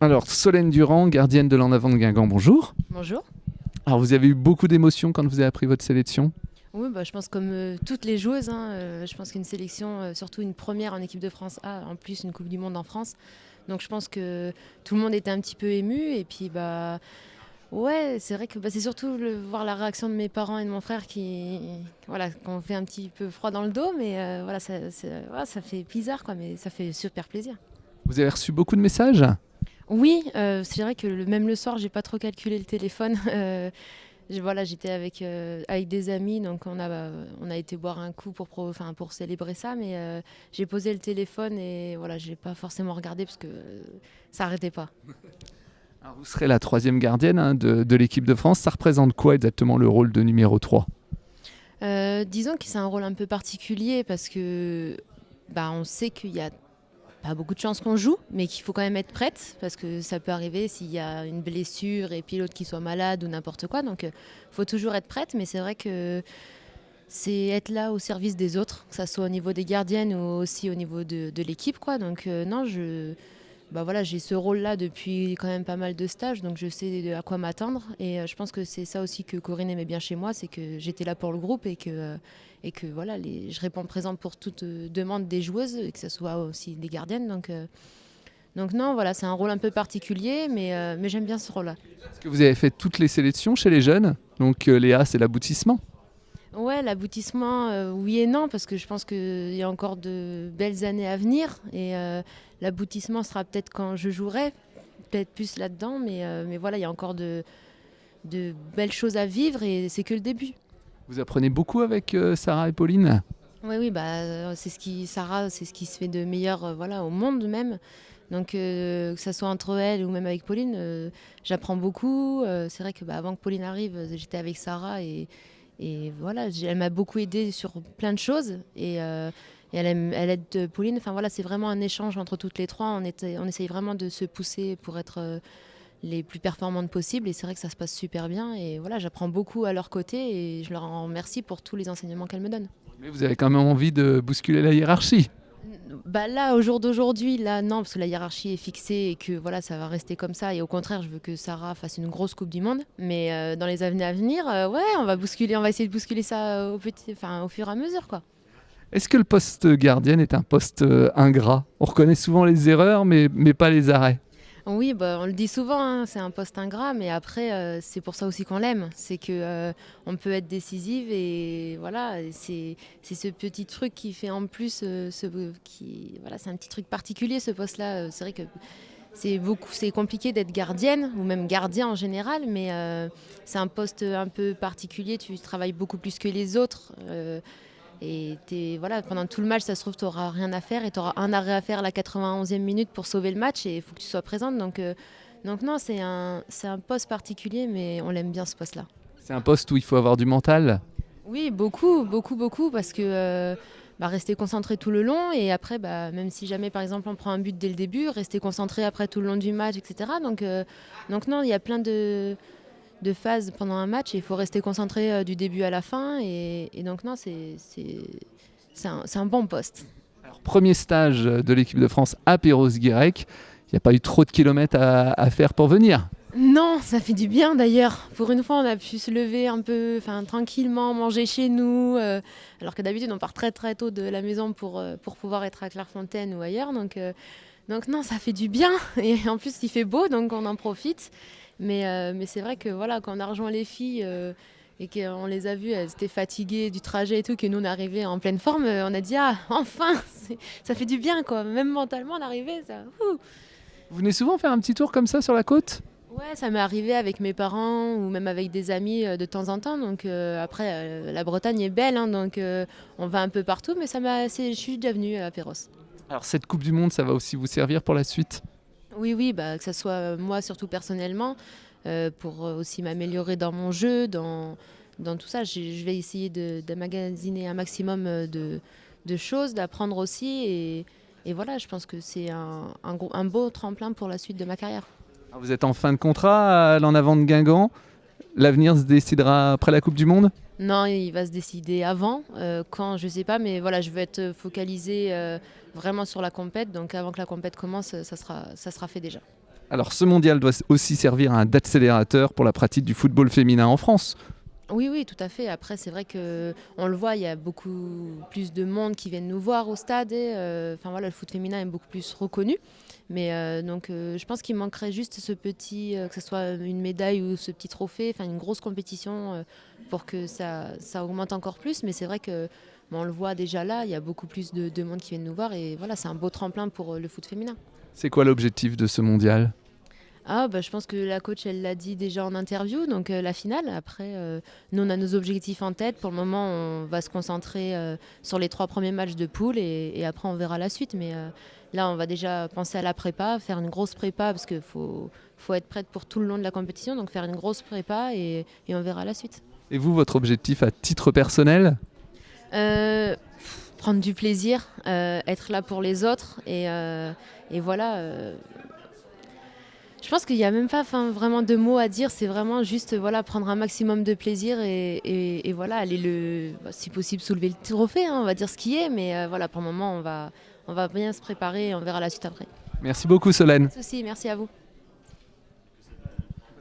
Alors, Solène Durand, gardienne de l'En Avant de Guingamp, bonjour. Bonjour. Alors, vous avez eu beaucoup d'émotions quand vous avez appris votre sélection? Oui, je pense comme toutes les joueuses, je pense qu'une sélection, surtout une première en équipe de France A, en plus une Coupe du Monde en France. Donc je pense que tout le monde était un petit peu ému. Et puis ouais, c'est vrai que c'est surtout voir la réaction de mes parents et de mon frère qu'on fait un petit peu froid dans le dos. Mais ça fait bizarre, quoi, mais ça fait super plaisir. Vous avez reçu beaucoup de messages? Oui, c'est vrai que même le soir, j'ai pas trop calculé le téléphone. J'étais avec des amis, donc on a été boire un coup pour célébrer ça, mais j'ai posé le téléphone et voilà, j'ai pas forcément regardé parce que ça arrêtait pas. Alors, vous serez la troisième gardienne de l'équipe de France. Ça représente quoi exactement le rôle de numéro 3? Disons que c'est un rôle un peu particulier parce que on sait qu'il y a pas beaucoup de chances qu'on joue, mais qu'il faut quand même être prête parce que ça peut arriver s'il y a une blessure et puis l'autre qui soit malade ou n'importe quoi. Donc, faut toujours être prête, mais c'est vrai que c'est être là au service des autres, que ça soit au niveau des gardiennes ou aussi au niveau de l'équipe, quoi. Donc, non, j'ai ce rôle-là depuis quand même pas mal de stages, donc je sais à quoi m'attendre. Et je pense que c'est ça aussi que Corinne aimait bien chez moi, c'est que j'étais là pour le groupe et que voilà, je réponds présente pour toute demande des joueuses, et que ce soit aussi des gardiennes. Donc non, voilà, c'est un rôle un peu particulier, mais j'aime bien ce rôle-là. Est-ce que vous avez fait toutes les sélections chez les jeunes? Donc Léa, c'est l'aboutissement. Ouais, l'aboutissement, oui et non, parce que je pense qu'il y a encore de belles années à venir. Et l'aboutissement sera peut-être quand je jouerai, peut-être plus là-dedans. Mais voilà, il y a encore de belles choses à vivre et c'est que le début. Vous apprenez beaucoup avec Sarah et Pauline? Oui, Sarah, c'est ce qui se fait de meilleur voilà, au monde même. Donc que ça soit entre elles ou même avec Pauline, j'apprends beaucoup. C'est vrai que avant que Pauline arrive, j'étais avec Sarah et voilà, elle m'a beaucoup aidée sur plein de choses et elle aide Pauline. Enfin voilà, c'est vraiment un échange entre toutes les trois. On essaye vraiment de se pousser pour être les plus performantes possibles et c'est vrai que ça se passe super bien. Et voilà, j'apprends beaucoup à leur côté et je leur en remercie pour tous les enseignements qu'elles me donnent. Mais vous avez quand même envie de bousculer la hiérarchie. Là, au jour d'aujourd'hui, là, non, parce que la hiérarchie est fixée et que voilà, ça va rester comme ça. Et au contraire, je veux que Sarah fasse une grosse Coupe du Monde. Mais dans les années à venir, ouais, on va essayer de bousculer ça au fur et à mesure, quoi. Est-ce que le poste gardienne est un poste ingrat? On reconnaît souvent les erreurs, mais pas les arrêts. Oui, on le dit souvent, hein, c'est un poste ingrat, mais après, c'est pour ça aussi qu'on l'aime. C'est que on peut être décisive et voilà, c'est ce petit truc qui fait en plus, voilà, c'est un petit truc particulier ce poste-là. C'est vrai que c'est compliqué d'être gardienne ou même gardien en général, mais c'est un poste un peu particulier. Tu travailles beaucoup plus que les autres. Voilà, pendant tout le match, ça se trouve, tu n'auras rien à faire et tu auras un arrêt à faire à la 91e minute pour sauver le match et il faut que tu sois présente. Donc non, c'est un poste particulier, mais on l'aime bien ce poste-là. C'est un poste où il faut avoir du mental. Oui, beaucoup, beaucoup, beaucoup, parce que rester concentré tout le long et après, même si jamais, par exemple, on prend un but dès le début, rester concentré après tout le long du match, etc. Donc non, il y a plein de phases pendant un match et il faut rester concentré du début à la fin. Et donc non, c'est un bon poste. Alors, premier stage de l'équipe de France à Perros-Guirec. Il n'y a pas eu trop de kilomètres à faire pour venir. Non, ça fait du bien d'ailleurs. Pour une fois, on a pu se lever un peu, tranquillement, manger chez nous, alors que d'habitude, on part très très tôt de la maison pour pouvoir être à Clairefontaine ou ailleurs. Donc non, ça fait du bien. Et en plus, il fait beau, donc on en profite. Mais c'est vrai que voilà, quand on a rejoint les filles et qu'on les a vues, elles étaient fatiguées du trajet et tout, que nous on est arrivés en pleine forme, on a dit ah enfin, ça fait du bien quoi. Même mentalement, on est arrivé, ça. Vous venez souvent faire un petit tour comme ça sur la côte? Ouais, ça m'est arrivé avec mes parents ou même avec des amis de temps en temps. Donc après, la Bretagne est belle, hein, donc on va un peu partout, mais je suis déjà venue à Perros. Alors cette Coupe du Monde, ça va aussi vous servir pour la suite? Oui, que ça soit moi surtout personnellement, pour aussi m'améliorer dans mon jeu, dans tout ça. Je vais essayer d'emmagasiner un maximum de choses, d'apprendre aussi. Et voilà, je pense que c'est un beau tremplin pour la suite de ma carrière. Alors, vous êtes en fin de contrat à l'En Avant de Guingamp. L'avenir se décidera après la Coupe du Monde? Non, il va se décider avant, quand, je sais pas, mais voilà, je veux être focalisée vraiment sur la compète. Donc avant que la compète commence, ça sera fait déjà. Alors ce mondial doit aussi servir d'accélérateur pour la pratique du football féminin en France. Oui, oui, tout à fait. Après, c'est vrai qu'on le voit, il y a beaucoup plus de monde qui viennent nous voir au stade. Enfin voilà, le foot féminin est beaucoup plus reconnu. Mais je pense qu'il manquerait juste ce petit, que ce soit une médaille ou ce petit trophée, enfin une grosse compétition pour que ça augmente encore plus. Mais c'est vrai que on le voit déjà là, il y a beaucoup plus de monde qui viennent nous voir. Et voilà, c'est un beau tremplin pour le foot féminin. C'est quoi l'objectif de ce mondial ? Je pense que la coach, elle l'a dit déjà en interview, donc la finale. Après, nous, on a nos objectifs en tête. Pour le moment, on va se concentrer sur les 3 premiers matchs de poule et après, on verra la suite. Mais là, on va déjà penser à la prépa, faire une grosse prépa parce qu'il faut être prête pour tout le long de la compétition. Donc faire une grosse prépa et on verra la suite. Et vous, votre objectif à titre personnel ? Prendre du plaisir, être là pour les autres et voilà. Je pense qu'il n'y a même pas vraiment de mots à dire, c'est vraiment juste prendre un maximum de plaisir et voilà, aller si possible soulever le trophée, hein, on va dire ce qui est, mais voilà, pour le moment on va bien se préparer et on verra la suite après. Merci beaucoup Solène. Pas de souci, merci à vous.